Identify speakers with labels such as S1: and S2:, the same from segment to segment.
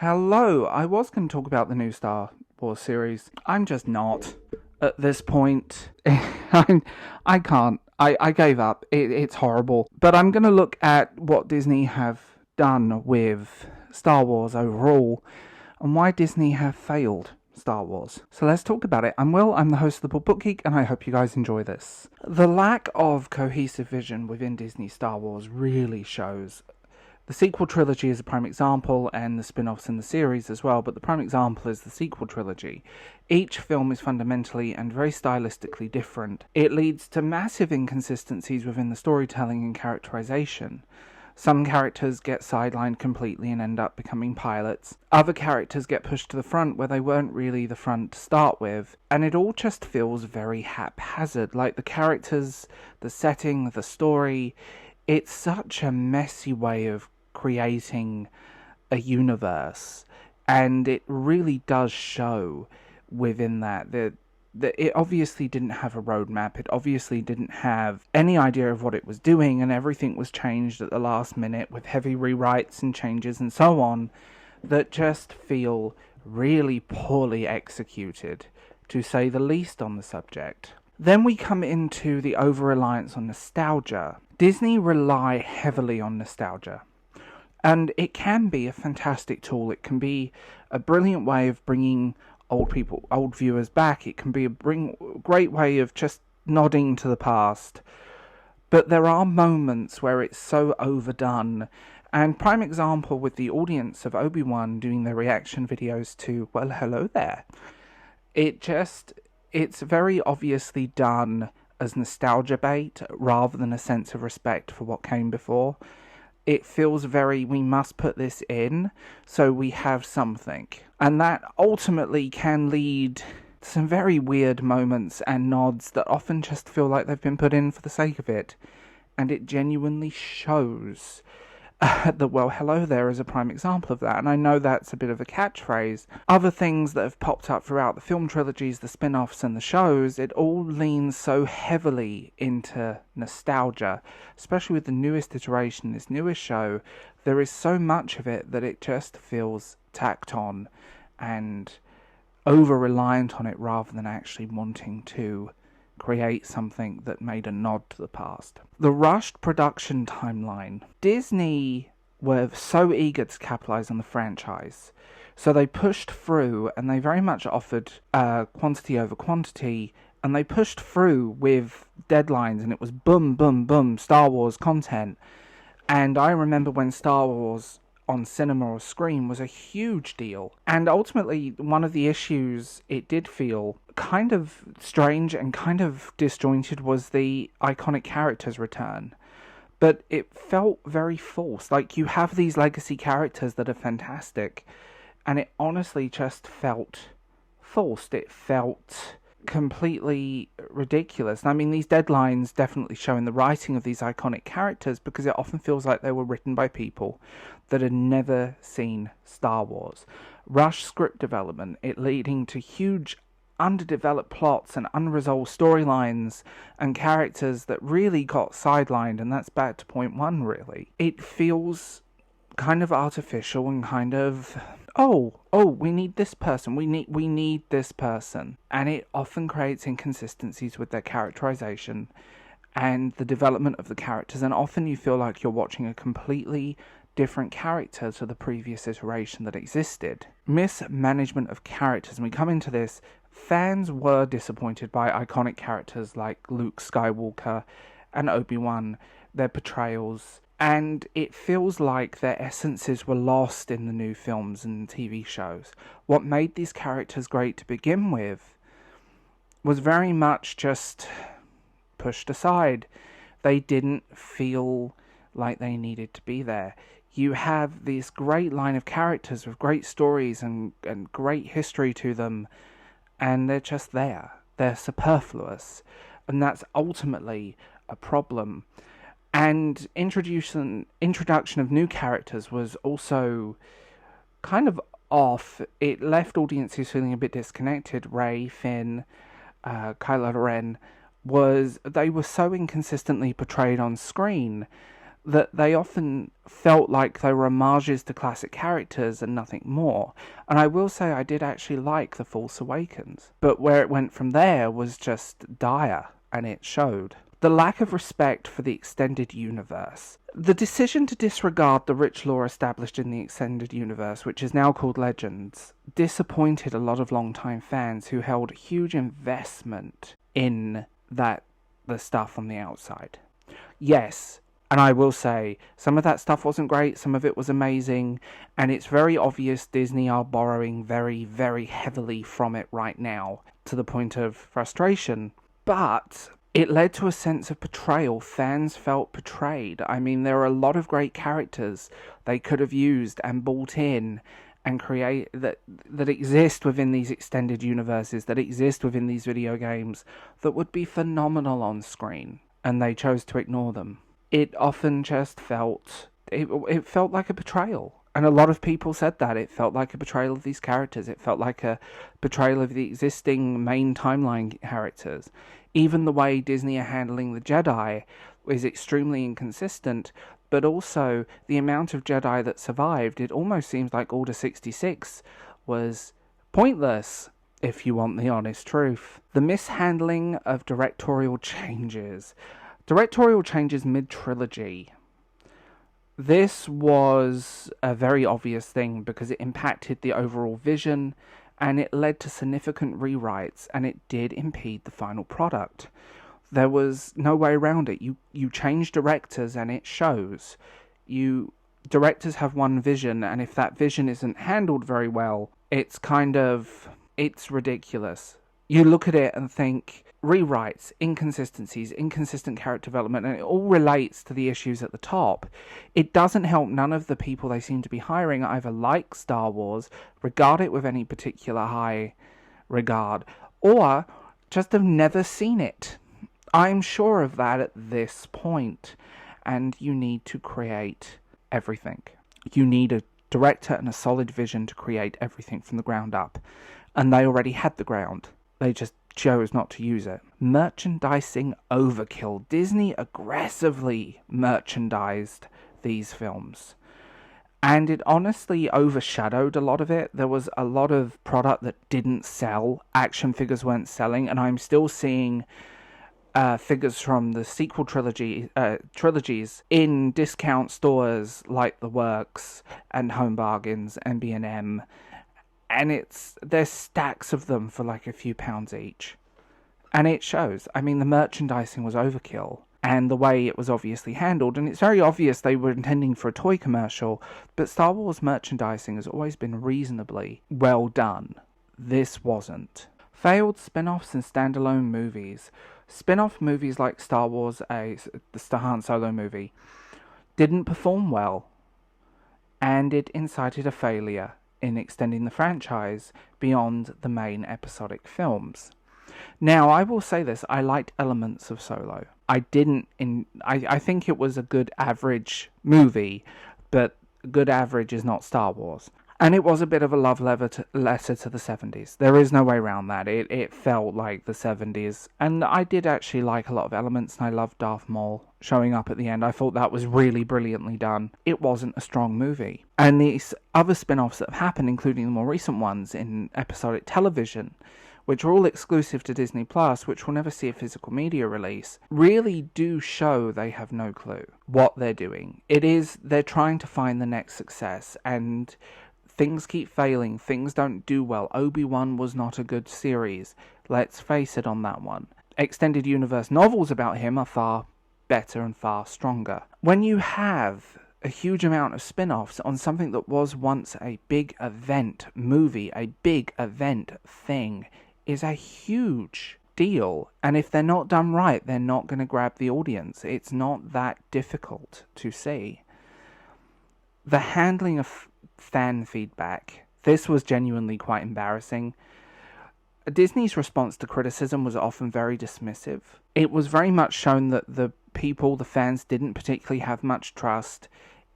S1: Hello, I was going to talk about the new Star Wars series. I'm just not at this point. I can't. I gave up. It's horrible. But I'm going to look at what Disney have done with Star Wars overall and why Disney have failed Star Wars. So let's talk about it. I'm Will, I'm the host of the Book Geek, and I hope you guys enjoy this. The lack of cohesive vision within Disney Star Wars really shows. The sequel trilogy is a prime example, and the spin-offs in the series as well, but the prime example is the sequel trilogy. Each film is fundamentally and very stylistically different. It leads to massive inconsistencies within the storytelling and characterization. Some characters get sidelined completely and end up becoming pilots. Other characters get pushed to the front where they weren't really the front to start with. And it all just feels very haphazard, like the characters, the setting, the story. It's such a messy way of creating a universe, and it really does show within that it obviously didn't have a roadmap. It obviously didn't have any idea of what it was doing, and everything was changed at the last minute with heavy rewrites and changes and so on that just feel really poorly executed, to say the least, on the subject. Then we come into the over-reliance on nostalgia. Disney rely heavily on nostalgia, and it can be a fantastic tool. It can be a brilliant way of bringing old viewers back. It can be a great way of just nodding to the past. But there are moments where it's so overdone. And prime example with the audience of Obi-Wan doing their reaction videos to, well, hello there. It's very obviously done as nostalgia bait rather than a sense of respect for what came before. It feels very, we must put this in so we have something. And that ultimately can lead to some very weird moments and nods that often just feel like they've been put in for the sake of it. And it genuinely shows. Well, hello there is a prime example of that, and I know that's a bit of a catchphrase. Other things that have popped up throughout the film trilogies, the spin-offs and the shows, it all leans so heavily into nostalgia, especially with the newest iteration, this newest show. There is so much of it that it just feels tacked on and over-reliant on it rather than actually wanting to create something that made a nod to the past. The rushed production timeline. Disney were so eager to capitalize on the franchise, so they pushed through, and they very much offered quantity over quantity, and they pushed through with deadlines, and it was boom, boom, boom, Star Wars content. And I remember when Star Wars on cinema or screen was a huge deal. And ultimately, one of the issues it did feel kind of strange and kind of disjointed was the iconic characters' return. But it felt very forced. Like, you have these legacy characters that are fantastic, and it honestly just felt forced. It felt completely ridiculous. And I mean, these deadlines definitely showing the writing of these iconic characters, because it often feels like they were written by people that had never seen Star Wars. Rush script development, it leading to huge underdeveloped plots and unresolved storylines and characters that really got sidelined, and that's back to point one, really. It feels kind of artificial and kind of, we need this person, we need this person. And it often creates inconsistencies with their characterization and the development of the characters, and often you feel like you're watching a completely different character to the previous iteration that existed. Mismanagement of characters, and we come into this, fans were disappointed by iconic characters like Luke Skywalker and Obi-Wan, their portrayals, and it feels like their essences were lost in the new films and TV shows. What made these characters great to begin with was very much just pushed aside. They didn't feel like they needed to be there. You have this great line of characters with great stories and great history to them, and they're just there. They're superfluous. And that's ultimately a problem. And introduction of new characters was also kind of off. It left audiences feeling a bit disconnected. Rey, Finn, Kylo Ren, they were so inconsistently portrayed on screen that they often felt like they were homages to classic characters and nothing more. And I will say I did actually like The Force Awakens, but where it went from there was just dire, and it showed. The lack of respect for the extended universe. The decision to disregard the rich lore established in the extended universe, which is now called Legends, disappointed a lot of long-time fans who held huge investment in the stuff on the outside. Yes, and I will say, some of that stuff wasn't great, some of it was amazing, and it's very obvious Disney are borrowing very, very heavily from it right now, to the point of frustration. But it led to a sense of betrayal. Fans felt betrayed. I mean, there are a lot of great characters they could have used and brought in and create that exist within these extended universes, that exist within these video games, that would be phenomenal on screen, and they chose to ignore them. It often just felt like a betrayal. And a lot of people said that. It felt like a betrayal of these characters. It felt like a betrayal of the existing main timeline characters. Even the way Disney are handling the Jedi is extremely inconsistent, but also the amount of Jedi that survived, it almost seems like Order 66 was pointless, if you want the honest truth. The mishandling of directorial changes. Directorial changes mid-trilogy. This was a very obvious thing because it impacted the overall vision and it led to significant rewrites and it did impede the final product. There was no way around it. You change directors and it shows. Directors have one vision, and if that vision isn't handled very well, it's ridiculous. You look at it and think, rewrites, inconsistencies, inconsistent character development, and it all relates to the issues at the top. It doesn't help none of the people they seem to be hiring either like Star Wars, regard it with any particular high regard, or just have never seen it. I'm sure of that at this point, and you need to create everything. You need a director and a solid vision to create everything from the ground up, and they already had the ground. They just chose not to use it. Merchandising overkill. Disney aggressively merchandised these films, and it honestly overshadowed a lot of it. There was a lot of product that didn't sell. Action figures weren't selling, and I'm still seeing figures from the sequel trilogies in discount stores like The Works and Home Bargains and B&M, and there's stacks of them for like a few pounds each, and it shows. I mean, the merchandising was overkill, and the way it was obviously handled, and it's very obvious they were intending for a toy commercial, but Star Wars merchandising has always been reasonably well done. This wasn't. Failed spin-offs and standalone movies. Spin-off movies like Star Wars, the Han Solo movie, didn't perform well, and it incited a failure in extending the franchise beyond the main episodic films. Now, I will say this, I liked elements of Solo. I think it was a good average movie, but good average is not Star Wars. And it was a bit of a love letter to the 70s. There is no way around that. It felt like the 70s. And I did actually like a lot of elements, and I loved Darth Maul showing up at the end. I thought that was really brilliantly done. It wasn't a strong movie. And these other spin-offs that have happened, including the more recent ones in episodic television, which are all exclusive to Disney+, which will never see a physical media release, really do show they have no clue what they're doing. They're trying to find the next success, and things keep failing, things don't do well. Obi-Wan was not a good series, let's face it on that one. Extended universe novels about him are far better and far stronger. When you have a huge amount of spin-offs on something that was once a big event movie, a big event thing, is a huge deal. And if they're not done right, they're not going to grab the audience. It's not that difficult to see. The handling of fan feedback. This was genuinely quite embarrassing. Disney's response to criticism was often very dismissive. It was very much shown that the fans, didn't particularly have much trust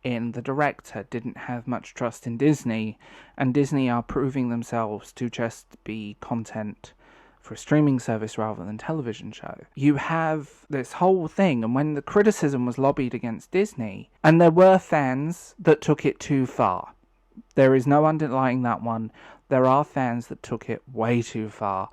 S1: in the director, didn't have much trust in Disney, and Disney are proving themselves to just be content for a streaming service rather than television show. You have this whole thing, and when the criticism was lobbied against Disney, and there were fans that took it too far. There is no underlying that one. There are fans that took it way too far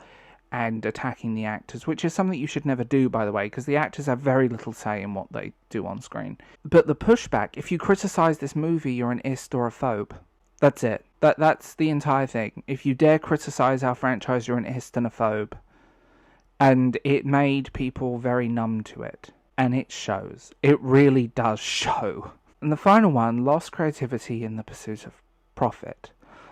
S1: and attacking the actors, which is something you should never do, by the way, because the actors have very little say in what they do on screen. But the pushback, if you criticize this movie, you're an ist or a phobe. That's it. That's the entire thing. If you dare criticize our franchise, you're an ist and a phobe. And it made people very numb to it. And it shows. It really does show. And the final one, lost creativity in the pursuit of profit.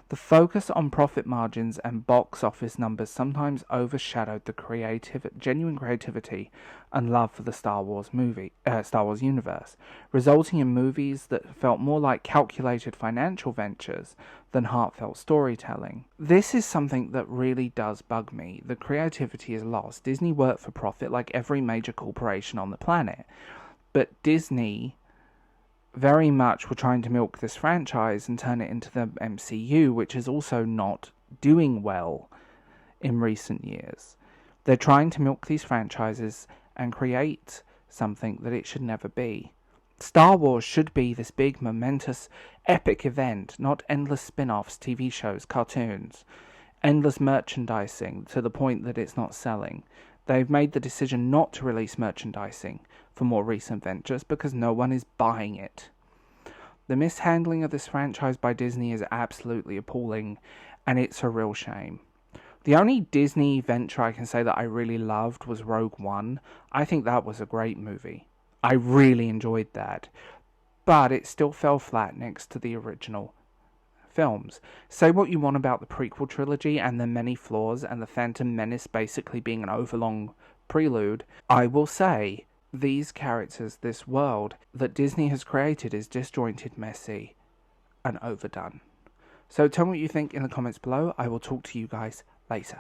S1: The focus on profit margins and box office numbers sometimes overshadowed the genuine creativity and love for the Star Wars universe, resulting in movies that felt more like calculated financial ventures than heartfelt storytelling. This is something that really does bug me. The creativity is lost. Disney worked for profit like every major corporation on the planet, but Disney very much were trying to milk this franchise and turn it into the MCU, which is also not doing well in recent years. They're trying to milk these franchises and create something that it should never be. Star Wars should be this big, momentous, epic event, not endless spin-offs, TV shows, cartoons, endless merchandising to the point that it's not selling. They've made the decision not to release merchandising for more recent ventures because no one is buying it. The mishandling of this franchise by Disney is absolutely appalling, and it's a real shame. The only Disney venture I can say that I really loved was Rogue One. I think that was a great movie. I really enjoyed that. But it still fell flat next to the original films. Say what you want about the prequel trilogy and the many flaws and the Phantom Menace basically being an overlong prelude, I will say these characters, this world that Disney has created is disjointed, messy, and overdone. So tell me what you think in the comments below. I will talk to you guys later.